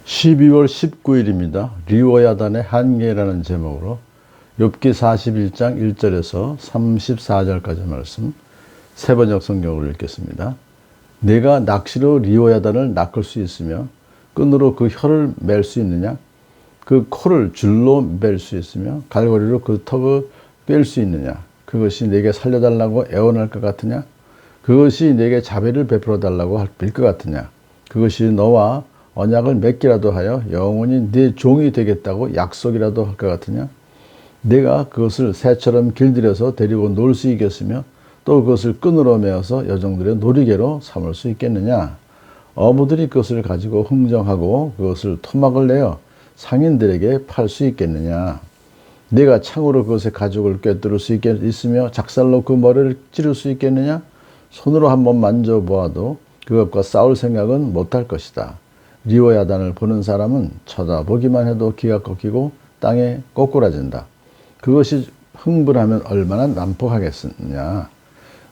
12월 19일입니다. 리워야단의 한계라는 제목으로 욥기 41장 1절에서 34절까지 말씀 세번역 성경으로 읽겠습니다. 내가 낚시로 리워야단을 낚을 수 있으며 끈으로 그 혀를 맬 수 있느냐? 그 코를 줄로 맬 수 있으며 갈고리로 그 턱을 꿰 수 있느냐? 그것이 내게 살려달라고 애원할 것 같으냐? 그것이 내게 자비를 베풀어 달라고 빌 것 같으냐? 그것이 너와 언약을 맺기라도 하여 영원히 네 종이 되겠다고 약속이라도 할 것 같으냐? 내가 그것을 새처럼 길들여서 데리고 놀 수 있겠으며 또 그것을 끈으로 메어서 여종들의 놀이개로 삼을 수 있겠느냐? 어부들이 그것을 가지고 흥정하고 그것을 토막을 내어 상인들에게 팔 수 있겠느냐? 내가 창으로 그것의 가죽을 꿰뚫을 수 있으며 작살로 그 머리를 찌를 수 있겠느냐? 손으로 한번 만져보아도 그것과 싸울 생각은 못할 것이다. 리워야단을 보는 사람은 쳐다보기만 해도 기가 꺾이고 땅에 꼬꾸라진다. 그것이 흥분하면 얼마나 난폭하겠느냐.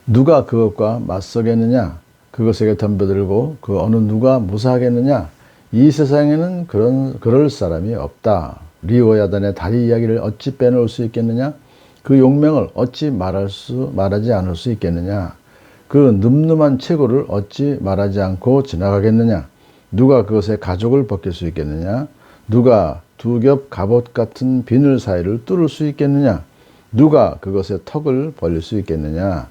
누가 그것과 맞서겠느냐. 그것에게 덤벼들고 그 어느 누가 무사하겠느냐. 이 세상에는 그럴 사람이 없다. 리워야단의 다리 이야기를 어찌 빼놓을 수 있겠느냐. 그 용맹을 어찌 말하지 않을 수 있겠느냐. 그 늠름한 체구를 어찌 말하지 않고 지나가겠느냐. 누가 그것의 가죽을 벗길 수 있겠느냐? 누가 두 겹 갑옷 같은 비늘 사이를 뚫을 수 있겠느냐? 누가 그것의 턱을 벌릴 수 있겠느냐?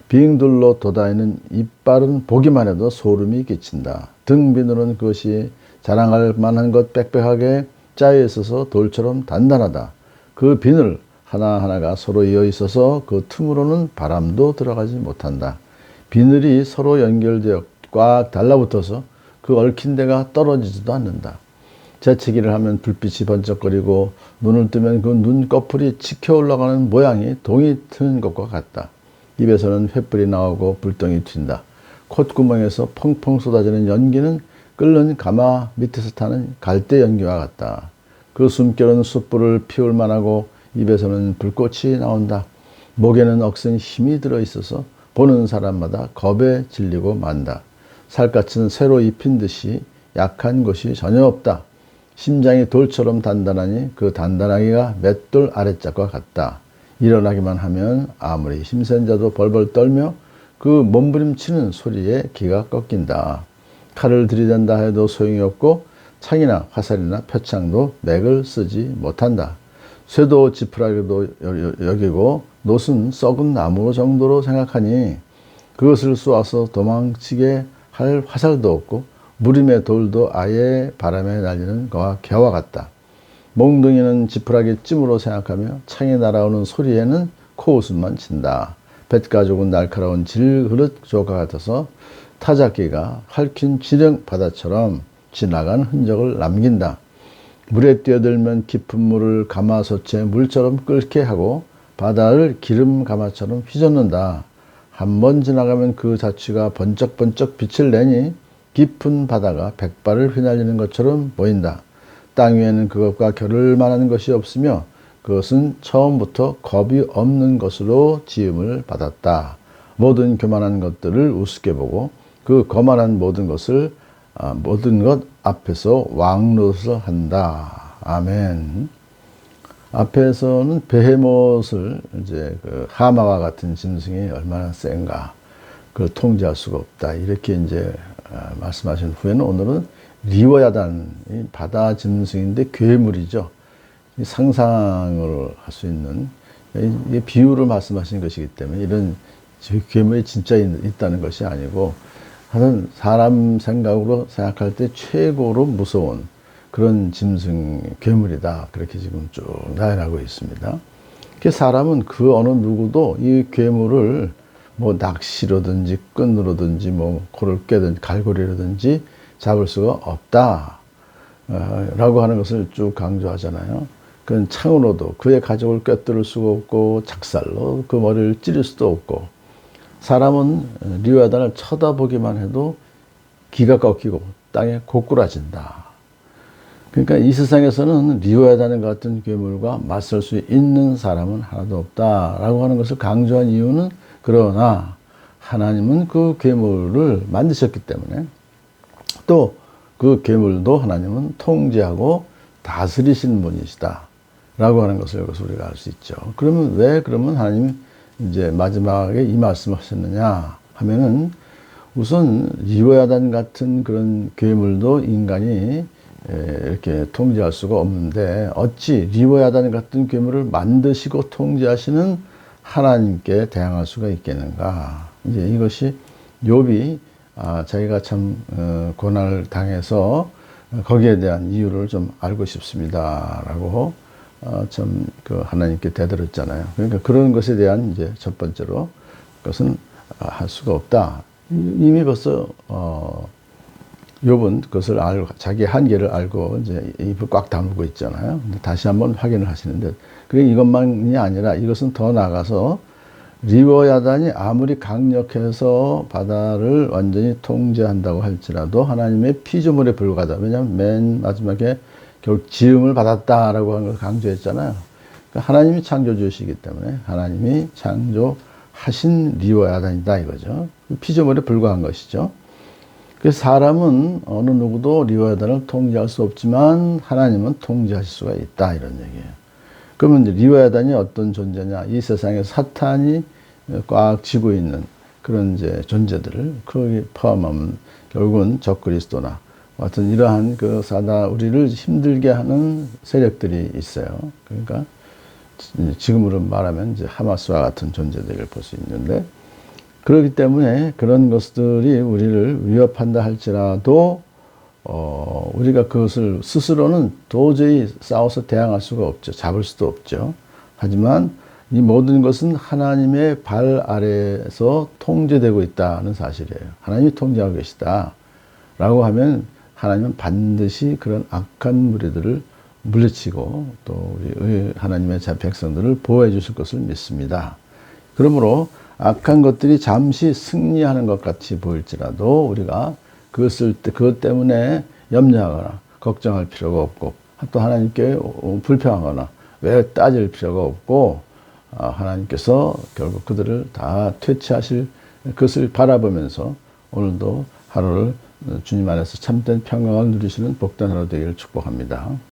빙둘로 돋아있는 이빨은 보기만 해도 소름이 끼친다. 등 비늘은 그것이 자랑할 만한 것 빽빽하게 짜여 있어서 돌처럼 단단하다. 그 비늘 하나하나가 서로 이어 있어서 그 틈으로는 바람도 들어가지 못한다. 비늘이 서로 연결되어 꽉 달라붙어서 그 얽힌 데가 떨어지지도 않는다. 재채기를 하면 불빛이 번쩍거리고 눈을 뜨면 그 눈꺼풀이 치켜 올라가는 모양이 동이 트는 것과 같다. 입에서는 횃불이 나오고 불덩이 튄다. 콧구멍에서 펑펑 쏟아지는 연기는 끓는 가마 밑에서 타는 갈대 연기와 같다. 그 숨결은 숯불을 피울 만하고 입에서는 불꽃이 나온다. 목에는 억센 힘이 들어있어서 보는 사람마다 겁에 질리고 만다. 살갗은 새로 입힌 듯이 약한 것이 전혀 없다. 심장이 돌처럼 단단하니 그 단단하기가 맷돌 아랫짝과 같다. 일어나기만 하면 아무리 힘센 자도 벌벌 떨며 그 몸부림치는 소리에 기가 꺾인다. 칼을 들이댄다 해도 소용이 없고 창이나 화살이나 표창도 맥을 쓰지 못한다. 쇠도 지푸라기도 여기고 놋은 썩은 나무 정도로 생각하니 그것을 쏘아서 도망치게 할 화살도 없고 무림의 돌도 아예 바람에 날리는 거와 개와 같다. 몽둥이는 지푸라기 찜으로 생각하며 창이 날아오는 소리에는 코웃음만 친다. 뱃가죽은 날카로운 질그릇 조각 같아서 타작기가 핥힌 지령 바다처럼 지나간 흔적을 남긴다. 물에 뛰어들면 깊은 물을 가마솥에 물처럼 끓게 하고 바다를 기름 가마처럼 휘젓는다. 한번 지나가면 그 자취가 번쩍번쩍 빛을 내니 깊은 바다가 백발을 휘날리는 것처럼 보인다. 땅 위에는 그것과 겨룰 만한 것이 없으며 그것은 처음부터 겁이 없는 것으로 지음을 받았다. 모든 교만한 것들을 우습게 보고 그 거만한 모든 것 앞에서 왕노릇을 한다. 아멘. 앞에서는 베헤못을 이제 그 하마와 같은 짐승이 얼마나 센가, 그걸 통제할 수가 없다. 이렇게 이제 말씀하신 후에는 오늘은 리워야단이 바다 짐승인데 괴물이죠. 상상을 할 수 있는 이게 비유를 말씀하신 것이기 때문에 이런 괴물이 진짜 있다는 것이 아니고 하여튼 사람 생각으로 생각할 때 최고로 무서운 그런 짐승 괴물이다. 그렇게 지금 쭉 나열하고 있습니다. 사람은 그 어느 누구도 이 괴물을 뭐 낚시로든지 끈으로든지 뭐 코를 꿰든지 갈고리로든지 잡을 수가 없다. 라고 하는 것을 쭉 강조하잖아요. 그건 창으로도 그의 가죽을 꿰뚫을 수가 없고 작살로 그 머리를 찌를 수도 없고 사람은 리워야단을 쳐다보기만 해도 기가 꺾이고 땅에 고꾸라진다. 그러니까 이 세상에서는 리워야단 같은 괴물과 맞설 수 있는 사람은 하나도 없다라고 하는 것을 강조한 이유는 그러나 하나님은 그 괴물을 만드셨기 때문에 또 그 괴물도 하나님은 통제하고 다스리시는 분이시다. 라고 하는 것을 여기서 우리가 알 수 있죠. 그러면 왜 그러면 하나님이 이제 마지막에 이 말씀을 하셨느냐 하면은 우선 리워야단 같은 그런 괴물도 인간이 이렇게 통제할 수가 없는데 어찌 리워야단 같은 괴물을 만드시고 통제하시는 하나님께 대항할 수가 있겠는가. 이제 이것이 욥이 자기가 참 고난을 당해서 거기에 대한 이유를 좀 알고 싶습니다라고 참 그 하나님께 대들었잖아요. 그러니까 그런 것에 대한 이제 첫 번째로 그것은 할 수가 없다. 이미 벌써 욥은 그것을 알고 자기 한계를 알고 이제 입을 꽉 다물고 있잖아요. 근데 다시 한번 확인을 하시는데 그게 이것만이 아니라 이것은 더 나아가서 리워야단이 아무리 강력해서 바다를 완전히 통제한다고 할지라도 하나님의 피조물에 불과하다. 왜냐하면 맨 마지막에 결국 지음을 받았다라고 하는 걸 강조했잖아요. 그러니까 하나님이 창조주시기 때문에 하나님이 창조하신 리워야단이다 이거죠. 피조물에 불과한 것이죠. 그래서 사람은 어느 누구도 리워야단을 통제할 수 없지만 하나님은 통제하실 수가 있다 이런 얘기예요. 그러면 이제 리워야단이 어떤 존재냐? 이 세상에 사탄이 꽉 쥐고 있는 그런 이제 존재들을 거기에 포함하면 결국은 적그리스도나 같은 이러한 그 사단 우리를 힘들게 하는 세력들이 있어요. 그러니까 지금으로 말하면 이제 하마스와 같은 존재들을 볼 수 있는데 그렇기 때문에 그런 것들이 우리를 위협한다 할지라도 우리가 그것을 스스로는 도저히 싸워서 대항할 수가 없죠. 잡을 수도 없죠. 하지만 이 모든 것은 하나님의 발 아래에서 통제되고 있다는 사실이에요. 하나님이 통제하고 계시다. 라고 하면 하나님은 반드시 그런 악한 무리들을 물리치고 또 우리 하나님의 백성들을 보호해 주실 것을 믿습니다. 그러므로 악한 것들이 잠시 승리하는 것 같이 보일지라도 우리가 그것 때문에 염려하거나 걱정할 필요가 없고 또 하나님께 불평하거나 왜 따질 필요가 없고 하나님께서 결국 그들을 다 퇴치하실 것을 바라보면서 오늘도 하루를 주님 안에서 참된 평강을 누리시는 복된 하루 되기를 축복합니다.